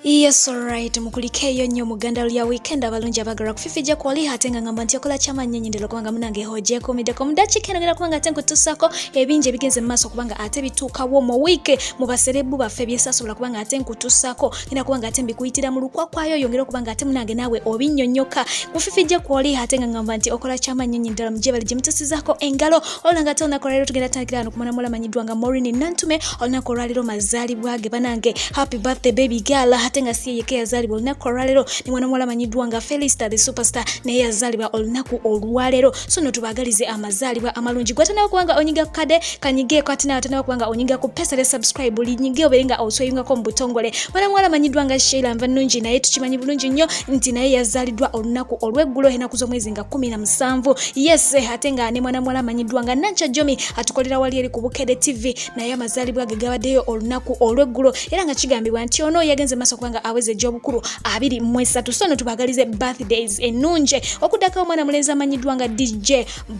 Yes, alright. Mukulikeyo nnyo muganda lya weekend abalungi abagala kufifija kwali hatenga ngamba nti okola chama nyenyi ndelo kubanga munange hoje komideko mudachi kenogera kubanga tenko tusako ebinje bigenze maso kubanga ate bituukawo mu week mu baserebu baffe byesasobola kubanga ate nkutusako ina kubanga ate mbikuyitira mu lukwa kwayo yongera kubanga ate munange nawe obinnyonnyoka kufifija kwali hatenga ngamba nti okola chama nyenyi ndelo mujebali jemutusizako engalo olanga tona kolero tugenda takira no kumana mula manyidwanga Maureen Nantume olina kolero mazali bwage banange happy birthday baby girl tenga siye yeke yazalibwa olunaku olwalero ni mwana mwala manyidwanga Faridah the superstar naye yazalibwa olunaku olwalero so no tubagalize amazalibwa amalungi gwatana kubanga onyiga kade kanyige kwatina atana kubanga onyiga ku pesa le subscribe linyige oberenga osweyinga ko mbutongole mwana mwala manyidwanga Sheila Mvanunji naye tukimanyi bulungi nnyo nti naye yazalidwa olunaku olweggulo hena kuzo mwezi nga 17 yes hatenga ne mwana mwala manyidwanga Nancha Jomi atukolera wali eri ku Bukede TV naye amazalibwa gagabadeyo olunaku olweggulo era nga kigambibwa nti ono yagenze maso kubanga aweze job kuru 23 sono tubagalize birthdays enunje okudaka omwana muleza manyidwanga DJ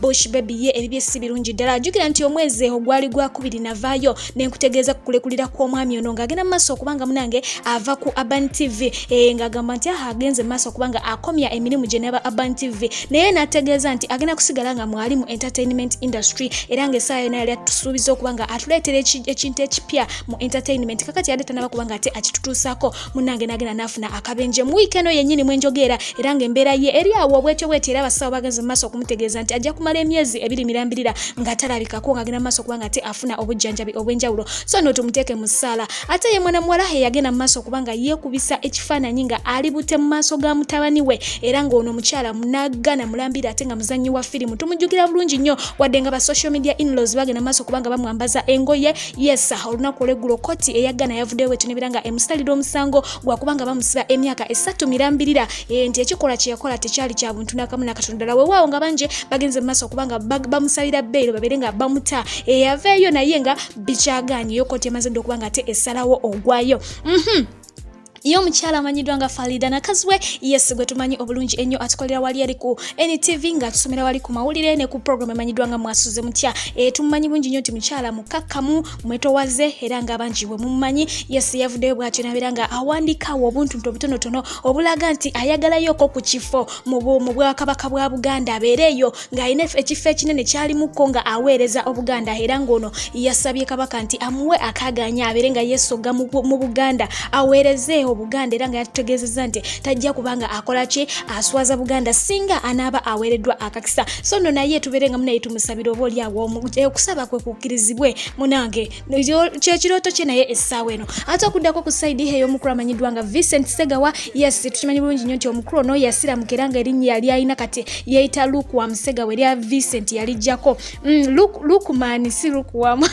Bush baby ye ebibye sibirungi dala jukira nti omweze ogwali gwa 2 navayo nenkutegeeza kulekulira kwa mwami ono ngagena maso kubanga munange ava ku Urban TV ngagamba nti agenze maso kubanga akomya emirimu jeneba Urban TV naye nategeeza nti agena kusigala nga mwali mu entertainment industry era ngesayo naye atusubiza okubanga atuletere ekintu ekipya mu entertainment kakati yadeta naba kubanga ate akitutusako munange nagena nafuna akabenje mu weekend yennyini mwenjogera era ngembera ye eri awo bwetyo bwetera abasawo bagenze maso kumutegeeza nti ajja kumala emyezi 2 mirambirira nga talabika ko ngagena maso kubanga ate afuna obujjanjabi obwenjawulo so no tumuteke musala ate ye mwana mwala he yagena maso kubanga ye kubisa ekifaananyi nga ali bute mu maso ga mutabani we era ng'ono mukyala munagana mulambira ate nga muzannyi wa firimu tumujjukira bulungi nnyo wadde nga ba social media in-laws bagena maso kubanga bamwambaza engoye yes olunaku olweggulo koti eyagana yavuddeyo wetu nebiranga emustalira omusango gwakubanga bamusiba emyaka 3 mirambirira nti ekikola kye yakola tekyali kya buntu nakamu nakatondala weewaawo nga banje bagenze mu maaso kubanga bamusalira bbeero babeerenga bamuta yaveeyo naye nga bikyaganye yokoti emaze dde okubanga ate essalawo ogwayo iyo mukyala amanyidwanga Faridah Nakazibwe yes gwe tumanyi obulungi ennyo atukolera wali eri ku NTV nga tusomera wali ku mawulire ne ku program amanyidwanga mwasuze mutya tumanyi bungi nnyo ti mukyala mukakkamu mwetowaze era nga abangi bwe mumanyi yes yavuddeyo bwatyo nabiranga awandikawo obuntu ntobutonotono obulaga nti ayagalayo ku kifo mu Bwakabaka bwa Buganda abeereyo ng'alina ekifo ekinene kyalimuko nga aweereza Obuganda era ng'ono yasabye kabaka nti amuwe akaganya abeerenga yesoga mu Buganda aweereze Buganda era nga yatutegeezezza nti tajja kubanga akola ki aswaza Buganda singa anaaba aweereddwa akakisa so no naye tubeerenga munaye tumusabira oba oli awo okusaba kwe kukkirizibwe munange kyekirooto kye naye essaawa eno ate okuddako ku saidi eyo omukulu amanyidwanga Vincent Segawa yes tukimanyi bulungi nnyo nti omukulu ono yasiramuka era nga erinnya yali alina kati yeeyita Luke wa Musegawa erya Vincent yalijjako Lukeman si Lukewamu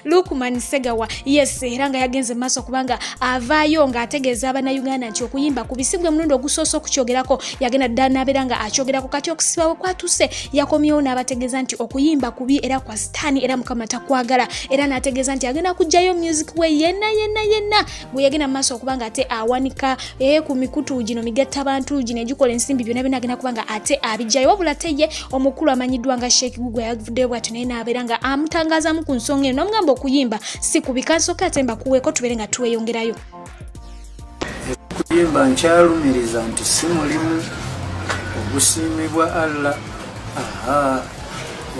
Lukman Segawa yes era nga yagenze maso kubanga avaayo nga ategeeza abannayuganda nti okuyimba kubisibwe mulundi ogusoosa okukyogerako yagenda ddala nabeera akyogerako kati okusibawo kwatuse yakomyewo n'abategeeza nti okuyimba kubi era kwa sitaani era mukama takwagala era n'ategeeza nti agenda kujjayo music we yenna bwe yagenda maso okubanga ate awanika ku mikutu gino migatta abantu gino egikola ensimbi byonna agenda kubanga ate abijjayo wabula ate ye omukulu amanyidwanga Sheikh Gugwe yavuddeyo bwatyo naye n'abeera nga amutangaazamu ku nsonga eno n'amugamba okuyimba si kubikansoka atemba kuweeko tubeere nga tuweyongerayo kuyimba nkyalumiriza nti si mulimu ogusiimibwa Allah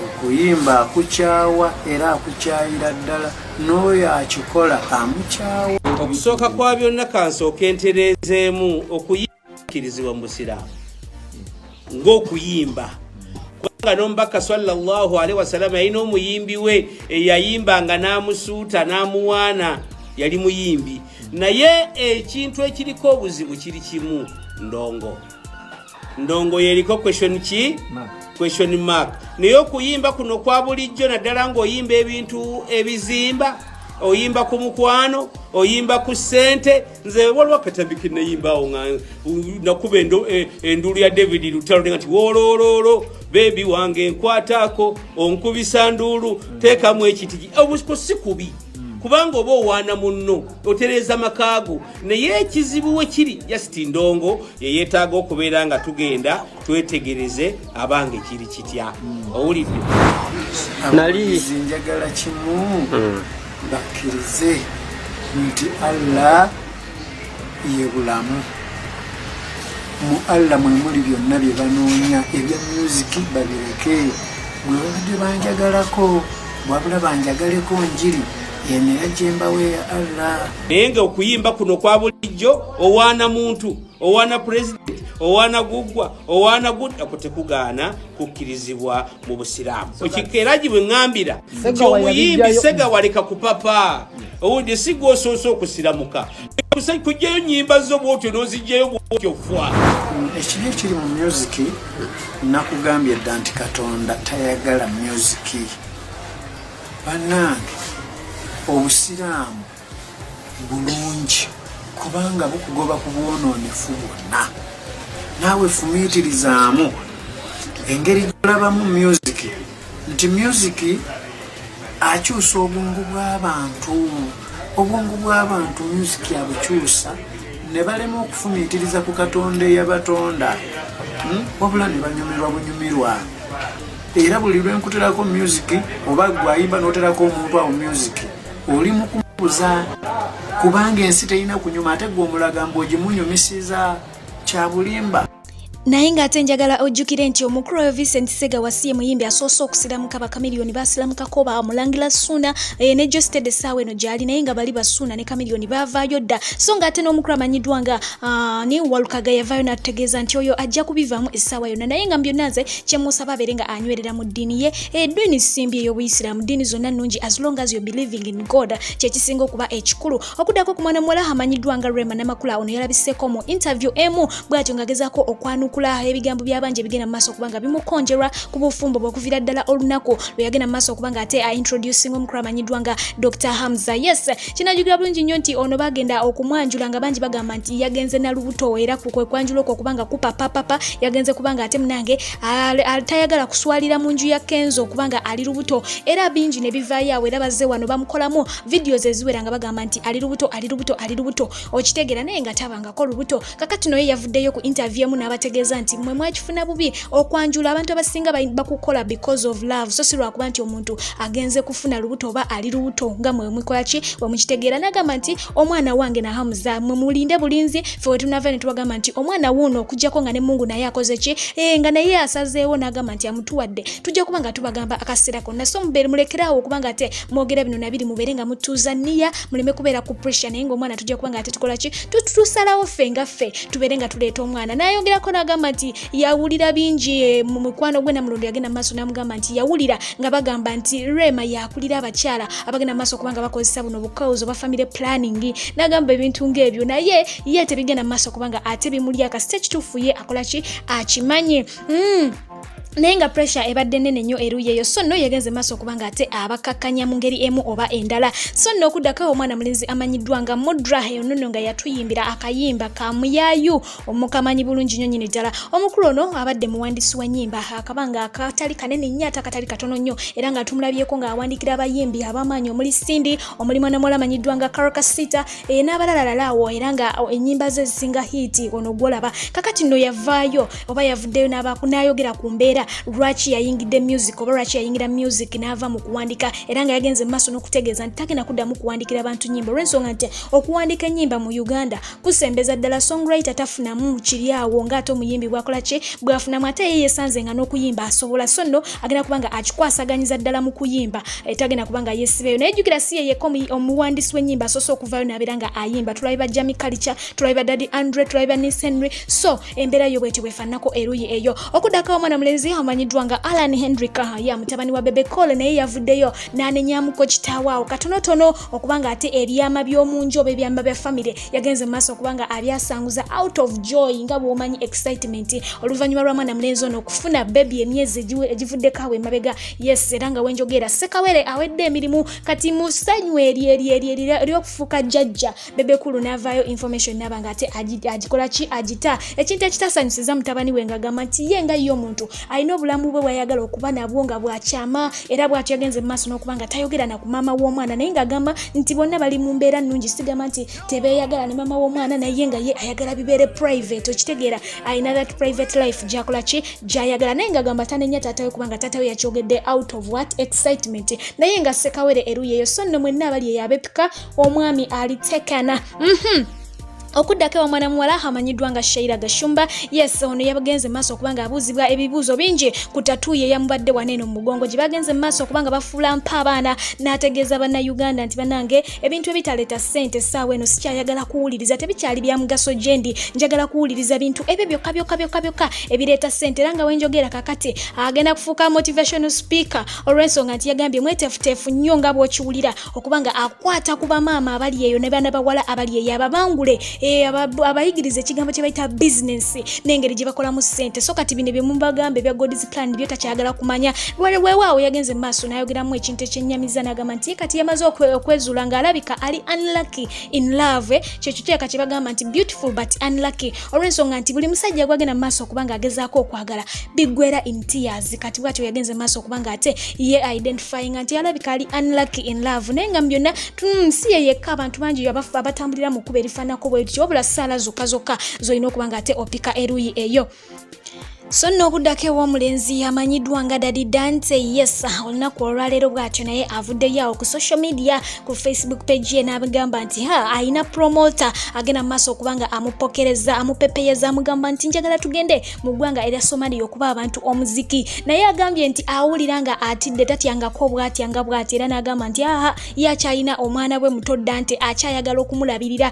okuyimba akukyawa era akukyayira ddala n'oyo akikola amukyawa okusooka kwa byonna kansooka entereezeemu okuyimba mu Busiraamu ng'okuyimba kubanga n'omubaka sallallahu alaihi wasallam yalina omuyimbi we eyayimbanga n'amusuuta n'amuwaana yali muyimbi naye ekintu ekiriko obuzibu kiri kimu ndongo yeriko question mark naye okuyimba kuno kwa bulijjo naddala ng'oyimba ebintu ebizimba oyimba ku mukwano oyimba ku ssente nze waliwo akatambi nayimbawo nakuba endulu ya David Lutalo nga nti wolololo bebi wange nkwatako onkubisa ndulu teekamu ekitigi obusiko si kubi kubanga oba owaana munno otereza makaago naye ekizibu we kiri just ndongo yeyeetaaga okubeera nga tugenda twetegereze abange kiri kitya owulidde nali njagala kimu bakkirize nti Allah ye bulamu mu Allah mwe muli byonna bye banoonya ebya music babireke bwe banjagalako wabula banjagaleko njiri yenera jembawe ya Allah naye nga okuyimba kuno kwa bulijjo owaana muntu owaana president owaana guggwa owaana gudda kutekugaana kukkirizibwa mu busiraamu ekikeeraji bwe ŋŋambira nti omuyimbi sega waleka kupapa owulidde si gw'osoosa okusiramuka kujjayo nnyimba zo bwotyo n'ozijjayo bwotyo fwa ekibi ekiri mu music nakugambye dda nti Katonda tayagala music bannange obusiraamu bulungi kubanga bukugoba ku bwonoonefu bwonna naawe fumiitirizaamu engeri gy'olabamu music nti music akyusa obwongo bw'abantu music abukyusa ne balema okufumiitiriza ku Katonda eyabatonda wabula ne banyumirwa bunyumirwa era buli lwenkuterako music oba gwayimba n'oterako omuntu awo music oli mukumubuza kubanga ensi terina kunyuma ate gwe omulagambo ogimunyumisiza kya bulimba naye ng'ate njagala ojjukire nti omukulu wa Vincent Sega wasiye muyimbi asoose okusiramuka bakamiliyoni basiramukako ba Mulangira Ssuuna ne Josted essaawa eno gy'ali naye nga bali Bassuuna ne Kamiliyoni baavaayo dda so ng'ate n'omukulu amanyiddwa nga ne Walukaga yavaayo n'atutegeeza nti oyo ajja kubivaamu essaawa yonna naye nga byonna nze kye musaba abeere nga anywerera mu ddiini ye eddiini simbi ey'Obuyisiraamu ddiini zonna nnungi as long as you're believing in God kye kisinga okuba ekikulu okuddako ku mwana muwala amanyiddwa nga Rema Namakula ono yalabiseeko mu interview emu bw'atyo ng'agezaako okwanukula ebigambo by'abanje bigenda mu maaso okubanga bimukonjerwa ku bufumbo bw'okuviira ddala olunaku lwe yagenda mu maaso okubanga ate introducing omukulu amanyiddwa nga Dr. Hamza. Yes, kinajjukira bulungi nnyo nti ono bagenda okumwanjula nga bangi bagamba nti yagenze na lubuto era kwe kwanjula okwo okubanga kupapapapa yagenze kubanga ate munange tayagala kuswalira mu nju ya Kenzo okubanga ali lubuto era bingi ne bivaayo awo era bazze wano bamukolamu videos eziwera nga bagamba nti ali lubuto okitegeera naye nga tabangako lubuto kakati noye yavuddeyo ku interview emu n'abategeeza nti mmwe mwakifuna bubi okwanjula abantu abasinga bakukola because of love so si lwakuba nti omuntu agenze kufuna lubuto oba ali lubuto nga mwe mukola ki bwe mukitegeera n'agamba nti omwana wange na Hamza mwe mulinde bulinzi fe we tunava ne tubagamba nti omwana wuno okujjako nga ne Mungu naye akoze ki nga naye asazeewo n'agamba nti amutuwadde tujja kuba nga tubagamba akaseera konna so mubeere mulekerawo okubanga ate mwogera bino nabiri mubeere nga mutuuza nniya muleme kubeera ku pressure naye ng'omwana tujja kuba nga ate tukola ki tusalawo ffe nga ffe tubeere nga tuleeta omwana n'ayongerako n'agamba nti yawulira bingi mu mukwano gwe Namulondo yagenda mu maaso n'amugamba nti yawulira nga bagamba nti Rema yakulira abakyala abagenda mu maaso kubanga bakozesa buno bukawuzo ba family planning n'agamba ebintu ng'ebyo naye ye tebigenda mu maaso kubanga ate bimuli akasite kituufu ye akola ki akimanyi naye nga pressure ebadde nene nnyo eruyi eyo so nno yagenze maaso okubanga ate abakakkanya mu ngeri emu oba endala so nno okuddako omwana mulenzi amanyiddwa nga Mudra eyo nno nga yatuyimbira akayimba ka Muyaayu omukamanyi bulungi nnyo nyini ddala omukulu ono abadde muwandiisi wa nnyimba akabanga akatali kanene nnyo ate akatali katono nnyo era nga tumulabyeko ng'awandikira abayimbi abamaanyi omuli Sindi omuli mwana muwala amanyiddwa nga Karakasita n'abalalalalawo era nga ennyimba ze zisinga hiiti ono gwolaba kakati nno yavaayo oba yavuddeyo n'ayogera ku mbeera lwaki yayingidde music oba lwaki yayingira music n'ava mu kuwandika era nga yagenze mu maaso n'okutegeeza nti tagenda kuddamu kuwandikira abantu nnyimba olw'ensonga nti okuwandika ennyimba mu Uganda kusembeza ddala songwriter tafunamu kiri awo ng'ate omuyimbi bwakola ki bwafunamu ate ye yeesanze nga n'okuyimba asobola so nno agenda kubanga akikwasaganyiza ddala mu kuyimba tagenda kubanga yeesibeeyo naye jjukira si yeyeko omuwandiisi w'ennyimba asoose okuvaayo n'abeera nga ayimba tulabiba Jamie Culture tulabiba Daddy Andre tulabiba Nis Henry so embeera yo bwetyo bwefaanako eruyi eyo okuddako omwana mulenzi amanyiddwa nga Alan Hendrick ya mutabani wa Bebe Cole naye yavuddeyo n'anenyamuko kitaawawo katonotono okubanga ate ebyama by'omunju oba ebyama bya family yagenze mu maaso okubanga abyasanguza out of joy nga bw'omanyi excitement oluvannyuma lwa mwana mulenzi ono okufuna baby emyezi egivuddeko awo emabega yes era nga wenjogera Sekawere awedde emirimu kati musanyu ery'okufuuka jjajja Bebe Kulu n'avaayo information n'aba nga ate agikola ki agita ekintu ekitasanyusiza mutabani we ng'agamba nti ye nga ye omuntu alina obulamu bwe bwayagala okuba nabwo nga bwakyama era bwatyo yagenze mu maaso n'okubanga tayogera na ku maama w'omwana naye ng'agamba nti bonna bali mu mbeera nnungi sigamba nti tebeeyagala ne maama w'omwana naye nga ye ayagala bibeere private okitegeera alina that private life gyakola ki gyayagala naye ng'agamba tanenya taata we kubanga taata we yakyogedde out of what excitement naye nga Sekawere eruyeyo so nno mwenna abali eyabepika omwami alitekana okuddako omwana muwala amanyiddwa nga Shaira Gashumba yes ono yabagenze maaso okubanga abuuzibwa ebibuuzo bingi ku tatuye yamubadde waneeno mu mugongo gye bagenze maaso okubanga bafuula mpa abaana n'ategeeza bannayuganda nti banange ebintu ebitaleeta ssente essaawa eno sikyayagala kuwuliriza tebikyali bya mugaso gyendi njagala kuwuliriza bintu ebyo byokka ebireeta ssente era nga wenjogera kakati agenda kufuuka motivational speaker olw'ensonga nti yagambye mweteefuteefu nnyo nga bw'okiwulira okubanga akwata ku bamaama abali eyo ne baana bawala abali eyo ababangule abayigiriza ekigambo kye bayita business n'engeri gye bakolamu ssente so kati bino bye mubagambe ebya God's plan byo takyagala kumanya weewaawo yagenze mu maaso n'ayogeramu ekintu ekyennyamiza n'agamba nti kati yamaze okwezuula ng'alabika ali unlucky in love kyekyo kyeka kye bagamba nti beautiful but unlucky olw'ensonga nti buli musajja gwagenda mu maaso okubanga agezaako okwagala biggwera in tears kati bwatyo yagenze mu maaso okubanga ate ye identifying nti alabika ali unlucky in love naye nga mu byonna si ye yekka abantu bangi abatambulira mu kkuba erifaanako bwe wabula ssaala zokka zolina okubanga ate opika eruyi eyo so nno obuddako ew'omulenzi amanyiddwa nga Daddy Dante yes olunaku olwaleero bw'atyo naye avuddeyo awo ku social media ku Facebook page ye n'abagamba nti ayina promoter agenda mu maaso okubanga amupokereza amupepeyeza amugamba nti njagala tugende mu ggwanga erya Somalia okuba abantu omuziki naye agambye nti awulira nga atidde tatyangako bw'atyanga bw'ati era n'agamba nti ye akyalina omwana we muto Dante akyayagala okumulabirira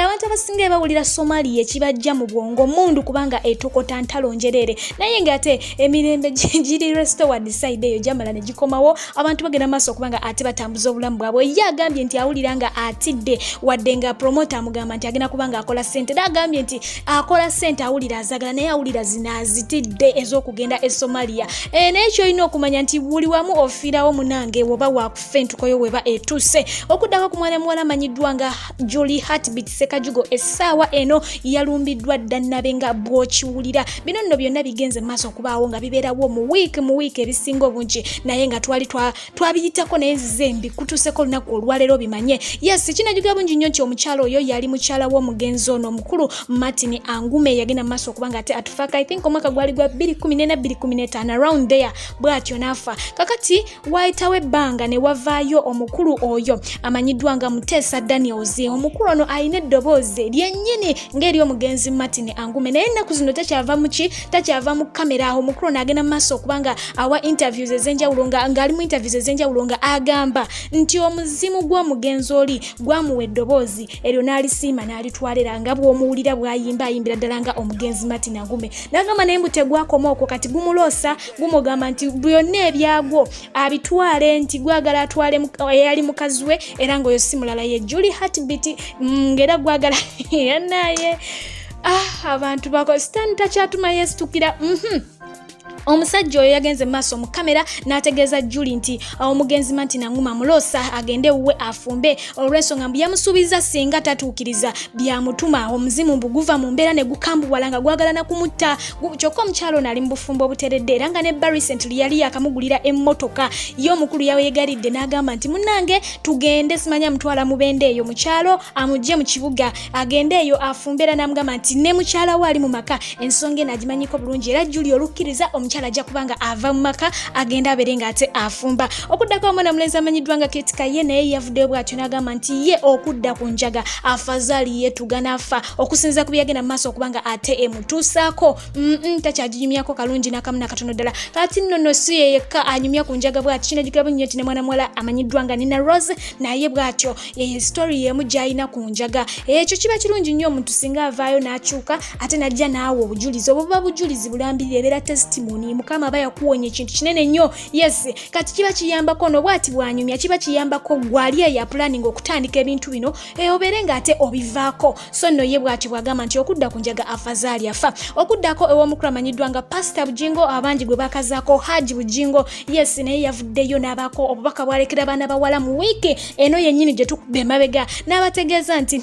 abantu abasinga bawulira Somalia ekibajja mu bwongo mundu kubanga etokota ntalonjerere naye ngate emirembe giri restored side eyo jamala ne gikomawo abantu bagenda maaso okubanga ate batambuza obulamu bwabwe ye agambye nti awulira nga atidde wadde nga promoter amugamba nti agenda kubanga akola ssente agambye nti akola ssente awulira azagala naye awulira zinazitidde ez'okugenda e Somalia naye kyolina okumanya nti buli wamu ofiirawo munange woba wakufa entukoyo weba etuuse okuddako ku mwana muwala amanyiddwa nga Julie Heartbeat Sekajugo essaawa eno yalumbiddwa dda nabe nga bw'okiwulira bino nno byonna bigenze maaso okubaawo nga bibeerawo mu wiiki ebisinga obungi naye nga twali twabiyitako naye nzize kutuuseko olunaku olwaleero bimanye yes kinajuga bungi nnyo nti omukyalo oyo yali mukyala w'omugenzi ono omukulu Martin Angume yagenda maaso okubanga ate atufaaka I think omwaka gwali gwa 2014-2015 around there bw'atyo n'afa kakati waayitawo ebbanga ne wavaayo omukulu oyo amanyiddwa nga Muteesa Daniels omukulu ono alina eddoboozi lyennyini ng'ery'omugenzi Martin Angume naye ennaku zino takyava mu kamera aho omukulu n'agenda mu maaso okubanga awa interviews ez'enjawulo ng'ali mu interviews ez'enjawulo nga agamba nti omuzimu gw'omugenzi oli gwamuwa eddoboozi eryo n'alisiima n'alitwalira nga bw'omuwulira bw'ayimbira ddala nga omugenzi Martin Angume n'agamba naye mbu tegwakoma okwo kati gumuloosa gumugamba nti byonna ebyagwo abitwale nti gwagala atwale eyali mukazi we era ng'oyo si mulala ye Julie Heartbeat ng'era gwagala naye abantu bako stand takyatuma yesitukira omusajja oyo yagenze maaso mu kamera n'ategeeza Julie nti omugenzi Martin Angume amuloosa agende wuwe afumbe olw'ensonga mbu yamusuubiza singa tatuukiriza byamutuma omuzimu mbu guva mu mbeera ne gukambuwala nga gwagala na kumutta kyokka omukyalo ono ali mu bufumbo obuteredde era nga ne recently yali yakamugulira emmotoka ye omukulu yaweegalidde n'agamba nti munnange tugende simanya mutwala mubende eyo mukyalo amugye mu kibuga agende eyo afumbeera n'amugamba nti ne mukyala we ali mu maka ensonga enagimanyiko bulungi era Julie olukkiriza omukyala ajja kubanga ava mu maka agenda abeere ng'ate afumba okuddako omwana mulenzi amanyiddwa nga Ketika ye naye yavuddeyo bw'atyo n'agamba nti ye okudda ku njaga afazaali yeetugana afa okusinziira ku byagenda mu maaso okubanga ate emutuusaako takyaginyumyako kalungi n'akamu nakatono ddala kati nno si ye yekka anyumya ku njaga bw'ati kinagigabo nnyo nti ne mwana muwala amanyiddwa nga Nina Rose naye bw'atyo ye story yemu gy'alina ku njaga ekyo kiba kirungi nnyo omuntu singa avaayo n'akyuka ate najja naawe obujulizi obwo buba bujulizi bulambirira ebeera testimony mukama aba yakuwonya ekintu kinene nnyo yes kati kiba kiyambako no bwati bwanyumya kiba kiyambako gwali ya planning okutandika ebintu bino obeere ng'ate obivaako so nno ye bwati bwagamba nti okudda ku njaga afazaali afa okuddako ew'omukulu amanyiddwa nga Pastor Bujingo abangi gwe bakazaako Haji Bujingo yes naye yavuddeyo n'abaako obubaka bwalekera baana bawala mu wiiki eno yennyini gye tukubba emabega n'abategeeza nti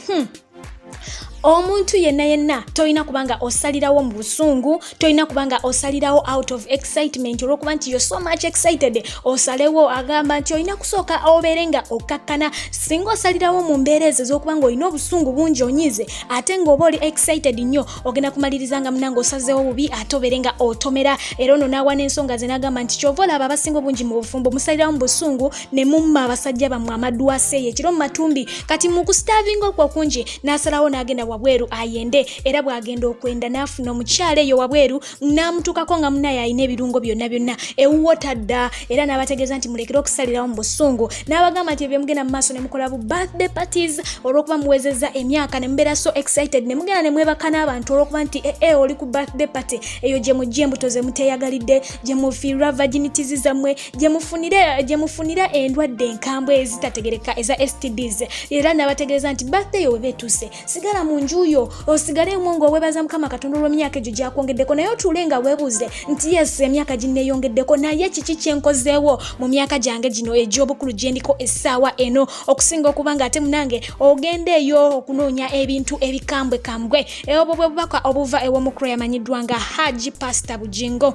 omuntu yenna toyina kubanga osalirawo mu busungu, toyina kubanga osalirawo out of excitement olwokuba nti you're so much excited osalewo agamba nti oyina kusooka obeerenga okakkana. Singa osalirawo mu mbeera ezo ez'okuba nga olina obusungu bungi onyize ate ng'oba oli excited nnyo ogenda kumaliriza nga munange osazeewo bubi ate obeerenga otomera. Era ono n'awa n'ensonga ze n'agamba nti kyova olaba abasinga obungi mu bufumbo musalirawo mu busungu ne mumma abasajja bammwe amadwase ekiro mu matumbi. Kati mu kustavinga okwo kungi n'asalawo n'agenda wabweru ayende, era bw'agenda okwenda n'afuna omukyala eyo wabweru n'amutuukako nga munnaye alina ebirungo byonna ewuwota dda. Era n'abategeeza nti mulekere okusalirawo mu busungu, n'abagamba nti ebyo mugenda mu maaso ne mukola bu birthday parties olw'okuba muwezezza emyaka ne mubeera so excited ne mugenda ne mwebaka n'abantu olw'okuba nti oli ku birthday party eyo gye mujja embuto ze muteeyagalidde, gye mufiirwa virginities zammwe, gye mufunira endwadde enkambwe ezitategereka eza STDs. Era n'abategeeza nti birthday yo weba etuuse sigala mu njuyo osigalemu ng'oweebaza Mukama Katonda olw'emyaka egyo gy'akwongeddeko, naye otuule nga weebuuze nti yes emyaka ginneeyongeddeko naye kiki kye nkozeewo mu myaka gyange gino egy'obukulu gye ndiko essaawa eno okusinga okuba nga ate munange ogenda eyo okunoonya ebintu ebikambwekambwe. Obwo bwe bubaka obuva ew'omukulu yamanyiddwa nga Haji Pastor Bujingo.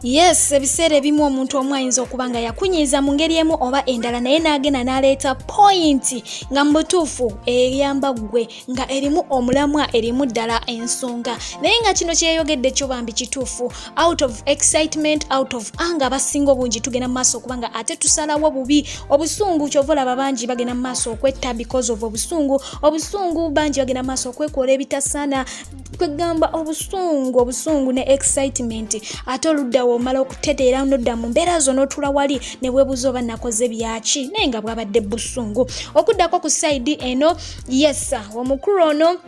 Yes, ebiseera ebimu omuntu omu ayinza okuba nga yakunyiiza mu ngeri emu oba endala, naye n'agenda n'aleeta point nga mu butuufu eyamba ggwe nga erimu omulamwa erimu ddala ensonga. Naye nga kino kyeyogedde kyo bambi kituufu, out of excitement, out of anger abasinga obungi tugenda mu maaso okuba nga ate tusalawo bubi. Obusungu kyova olaba bangi bagenda mu maaso okwetta because of obusungu bangi bagenda mu maaso okwekola ebitasaana. Kwegamba obusungu ne excitement ate oluddawo omala okuteteera n'odda mu mbeera zo n'otula wali ne weebuuza oba nakoze byaki naye nga bwabadde busungu. Okuddako ku side eno, yes, omukulu ono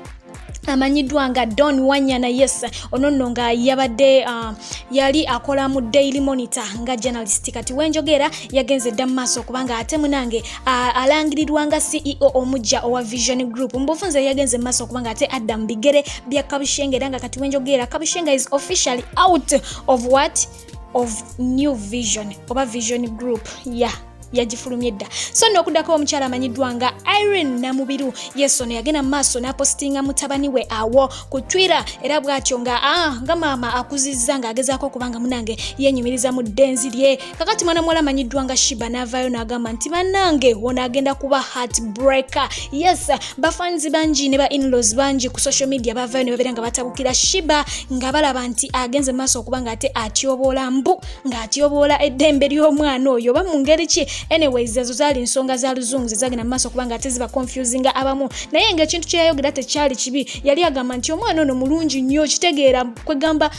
amanyiddwa nga Don Wanyana. Yes, ono nno nga yabadde yali akola mu Daily Monitor nga journalist. Kati wenjogera yagenze dda mu maaso okubanga ate munange alangirirwa nga CEO omujja owa Vision Group. Mbufunze yagenze mu maaso okubanga ate adda mu bigere bya Kabushenga, era nga kati wenjogera Kabushenga is officially out of what? Of New Vision oba Vision Group. Yeah, yagifulumye dda. So n'okuddako omukyala amanyiddwa nga Irene Namubiru. Yes, ono yagenda mu maaso n'apostinga mutabani we awo ku Twitter, era bw'atyo nga maama akuzizza ng'agezaako okubanga munange yenyumiriza mu ddenzi lye. Kakati mwana muwala amanyiddwa nga Shiba n'avaayo n'agamba nti bannange ono agenda kuba heartbreaker. Yes, bafanzi bangi ne ba in-laws bangi ku social media bavaayo ne babeera nga batabukira Shiba nga balaba nti agenze mu maaso okuba nga ate atyoboola ng'atyoboola eddembe ly'omwana oyo oba mu ngeri ki. Anyways, ezo zaali nsonga za luzungu zezagenda mu maaso kubanga ate ziba confusing abamu, naye ng'ekintu kye yayogera tekyali kibi. Yali agamba nti omwana ono mulungi nnyo, kitegeera kwegamba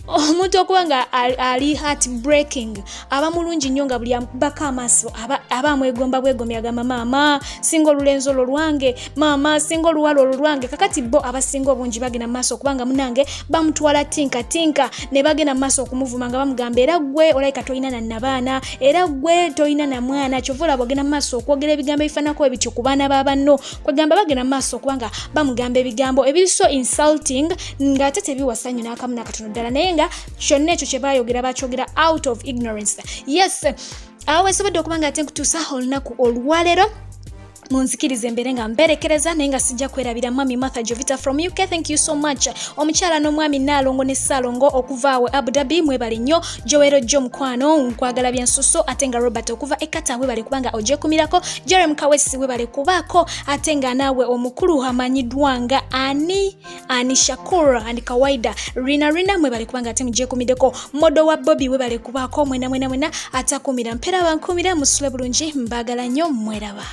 omuntu okuba nga ali heartbreaking aba mulungi nnyo nga buli ambaka amaaso aba amwegomba bwegomya agamba maama singa olulenzi olwo lwange, maama singa oluwala olwo lwange. Kakati bo abasinga obungi bagenda mu maaso okubanga munange bamutwala tinka ne bagenda mu maaso okumuvuma nga bamugamba era gwe olayika toyina na nabaana, era gwe toyina na mwana, kyova olaba ogenda mu maaso okwogera ebigambo ebifaanako ebityo ku baana b'abanno. Kwegamba bagenda mu maaso okubanga bamugamba ebigambo ebiri so insulting ng'ate tebiwasa nnyo n'akamu n'akatono ddala, naye nga kyonna ekyo kye baayogera bakyogera out of ignorance. Yes, awo weesobodde okuba nga ate nkutuusa olunaku olwaleero munzikirize mbere nga mberekereza naye nga sijja kwerabira Mami Martha Jovita from UK. Thank you so much. Omukyala n'omwami Naalongo ne Saalongo okuva awe Abu Dhabi mwebale nnyo. Joero Jo Mukwano nkwagala byansuso ate nga Robert okuva Ekata webale kubanga ogyekumirako. Jerem Kawesi webale kubaako ate nga naawe omukulu amanyiddwa nga Ani Shakur and Kawaida Rina mwebale kubanga ate mugyekumiddeko. Modo wa Bobby webale kubaako mwena atakumira mpera bankumira musule bulungi mbagala nnyo mweraba.